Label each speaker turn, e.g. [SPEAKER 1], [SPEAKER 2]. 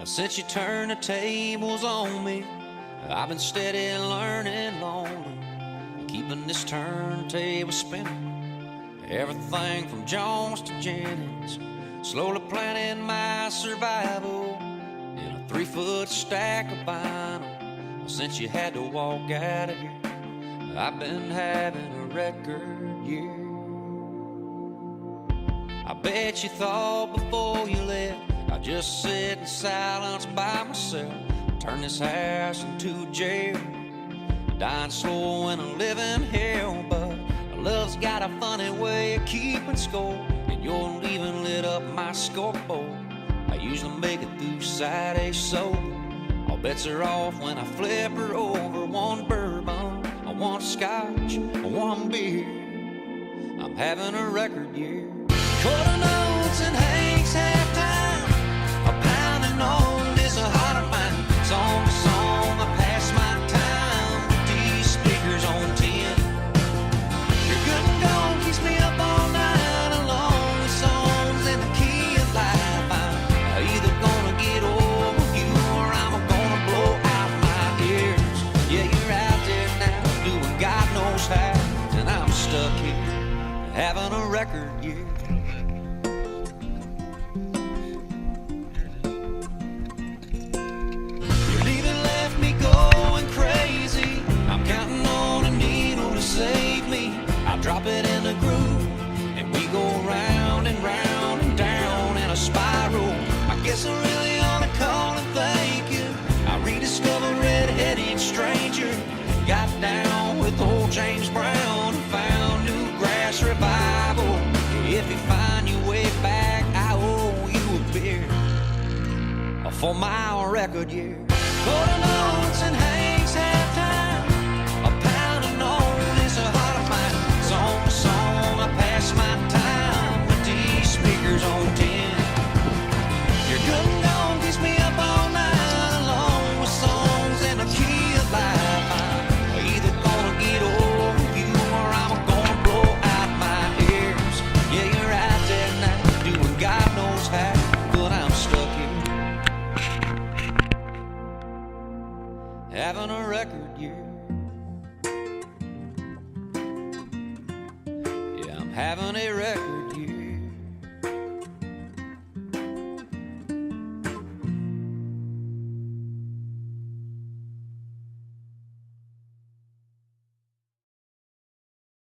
[SPEAKER 1] Since you turned the tables on me, I've been steady learning lonely, keeping this turntable spinning. Everything from Jones to Jennings, slowly planning my survival in a 3-foot stack of vinyl. Since you had to walk out of here, I've been having a record year. I bet you thought before you left I'd just sit in silence by myself, turn this house into jail, dying slow in a living hell. But love's got a funny way of keeping score, and your leaving lit up my scoreboard. I usually make it through Saturday sober. All bets are off when I flip her over. One bourbon, one scotch, one beer. I'm having a record year. Quarter notes and Hank's halftime, a pounding on this heart of mine. Song to song, I pass my time with these speakers on 10. Your good and gold keeps me up all night, along with songs in the key of life. I'm either gonna get over you or I'm gonna blow out my ears. Yeah, you're out there now, doing God knows how, and I'm stuck here, having a record year. Save me, I'll drop it in the groove, and we go round and round and down in a spiral. I guess I really ought to call and thank you. I rediscovered Red-Headed Stranger, got down with old James Brown, and found new grass revival. If you find your way back, I owe you a beer for my record year. Quarter notes and Hank's halftime, a pounding on this heart of mine. Song to song, I pass my time with these speakers on 10. Your good and gold keeps me up all night, along with songs in the key of life. I'm either gonna get over you or I'm gonna blow out my ears. Yeah, you're out there now, doing God knows how, but I'm stuck here, having a record year. Yeah, I'm having a